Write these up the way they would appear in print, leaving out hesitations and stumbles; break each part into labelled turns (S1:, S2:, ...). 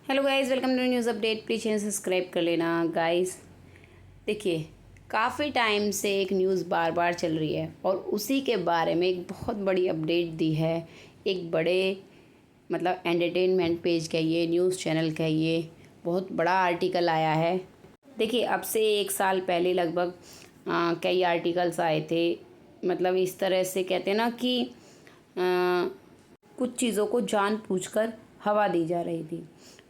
S1: Hello guys, welcome to news update. Please channel subscribe कर लेना guys. देखिए, काफ़ी टाइम से एक न्यूज़ बार बार चल रही है और उसी के बारे में एक बहुत बड़ी अपडेट दी है। एक बड़े मतलब एंटरटेनमेंट पेज कहिए, न्यूज़ चैनल कहिए, बहुत बड़ा आर्टिकल आया है। देखिए, अब से एक साल पहले लगभग कई आर्टिकल्स आए थे। मतलब इस तरह से कहते हैं ना कि कुछ चीज़ों को जानबूझकर हवा दी जा रही थी।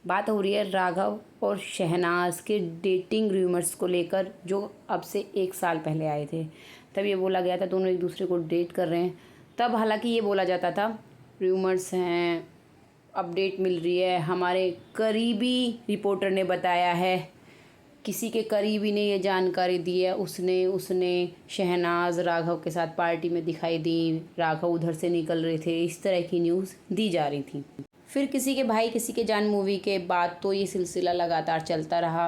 S1: बात हो रही है राघव और शहनाज के डेटिंग रूमर्स को लेकर, जो अब से एक साल पहले आए थे। तब ये बोला गया था दोनों एक दूसरे को डेट कर रहे हैं। तब हालांकि ये बोला जाता था रूमर्स हैं, अपडेट मिल रही है, हमारे करीबी रिपोर्टर ने बताया है, किसी के करीबी ने ये जानकारी दी है, उसने उसने शहनाज राघव के साथ पार्टी में दिखाई दी, राघव उधर से निकल रहे थे। इस तरह की न्यूज़ दी जा रही थी। फिर किसी के भाई किसी के जान मूवी के बाद तो ये सिलसिला लगातार चलता रहा।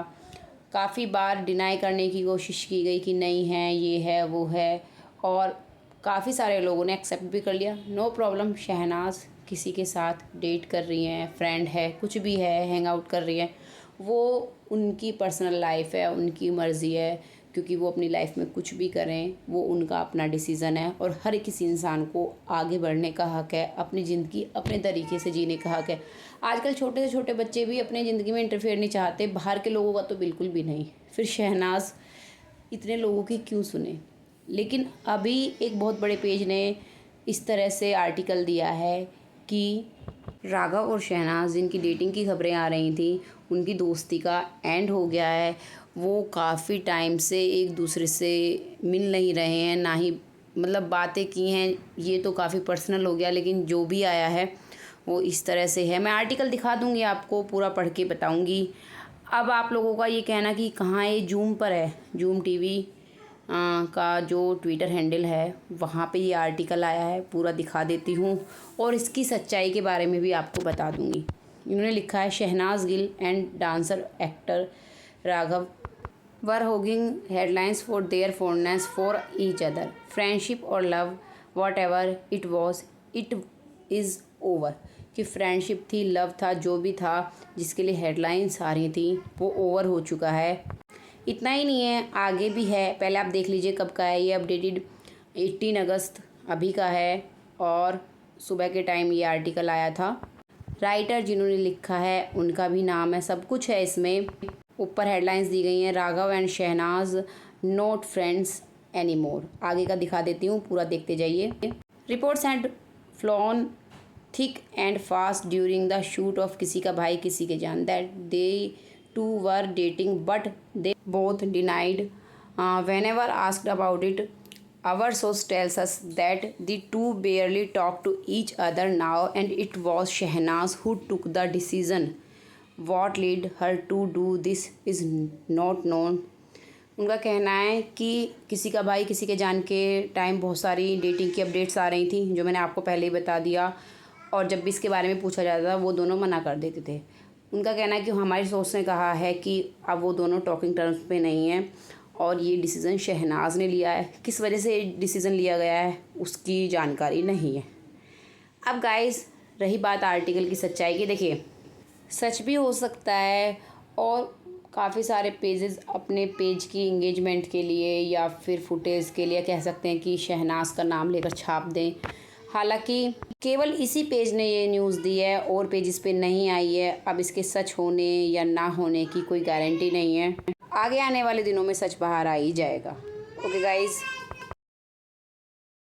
S1: काफ़ी बार डिनाई करने की कोशिश की गई कि नहीं है, ये है, वो है, और काफ़ी सारे लोगों ने एक्सेप्ट भी कर लिया। नो प्रॉब्लम, शहनाज किसी के साथ डेट कर रही हैं, फ्रेंड है, कुछ भी है, हैंग आउट कर रही हैं, वो उनकी पर्सनल लाइफ है, उनकी मर्ज़ी है। क्योंकि वो अपनी लाइफ में कुछ भी करें, वो उनका अपना डिसीज़न है और हर किसी इंसान को आगे बढ़ने का हक़ है, अपनी ज़िंदगी अपने तरीके से जीने का हक़ है। आजकल छोटे से छोटे बच्चे भी अपनी ज़िंदगी में इंटरफेयर नहीं चाहते, बाहर के लोगों का तो बिल्कुल भी नहीं। फिर शहनाज इतने लोगों की क्यों सुने। लेकिन अभी एक बहुत बड़े पेज ने इस तरह से आर्टिकल दिया है कि राघव और शहनाज जिनकी डेटिंग की खबरें आ रही थी, उनकी दोस्ती का एंड हो गया है। वो काफ़ी टाइम से एक दूसरे से मिल नहीं रहे हैं, ना ही मतलब बातें की हैं। ये तो काफ़ी पर्सनल हो गया, लेकिन जो भी आया है वो इस तरह से है। मैं आर्टिकल दिखा दूँगी आपको, पूरा पढ़ के बताऊँगी। अब आप लोगों का ये कहना कि कहाँ ये जूम पर है, जूम टीवी का जो ट्विटर हैंडल है वहाँ पे ये आर्टिकल आया है, पूरा दिखा देती हूँ और इसकी सच्चाई के बारे में भी आपको बता दूँगी। इन्होंने लिखा है, Shehnaaz Gill and dancer actor Raghav were hogging headlines for their fondness for each other, friendship और love, whatever it was, it is over. कि फ्रेंडशिप थी, लव था, जो भी था, जिसके लिए हेडलाइंस आ रही थी, वो ओवर हो चुका है। इतना ही नहीं है, आगे भी है। पहले आप देख लीजिए कब का है ये अपडेटेड, 18 अगस्त अभी का है और सुबह के टाइम ये आर्टिकल आया था। राइटर जिन्होंने लिखा है उनका भी नाम है, सब कुछ है इसमें। ऊपर हेडलाइंस दी गई हैं, Raghav and Shehnaaz not friends any more. आगे का दिखा देती हूँ, पूरा देखते जाइए। Reports had flown thick and fast during the shoot of Kisi Ka Bhai Kisi Ki Jaan, that they too were dating but they both denied whenever asked about it. Our source tells us that the two barely talk to each other now, and it was Shehnaz who took the decision. What led her to do this is not known. उनका कहना है कि किसी का भाई किसी के जान के time बहुत सारी dating की अपडेट्स आ रही थी, जो मैंने आपको पहले ही बता दिया, और जब भी इसके बारे में पूछा जाता था वो दोनों मना कर देते थे। उनका कहना है कि हमारी सोर्स ने कहा है कि अब वो दोनों टॉकिंग टर्म्स पे नहीं हैं और ये डिसीज़न शहनाज ने लिया है। किस वजह से डिसीज़न लिया गया है उसकी जानकारी नहीं है। अब गाइस, रही बात आर्टिकल की सच्चाई की, देखिए सच भी हो सकता है और काफ़ी सारे पेजेस अपने पेज की इंगेजमेंट के लिए या फिर फुटेज के लिए कह सकते हैं कि शहनाज का नाम लेकर छाप दें। हालांकि केवल इसी पेज ने ये न्यूज़ दी है और पेजेस पे नहीं आई है। अब इसके सच होने या ना होने की कोई गारंटी नहीं है, आगे आने वाले दिनों में सच बाहर आ ही जाएगा। Okay guys.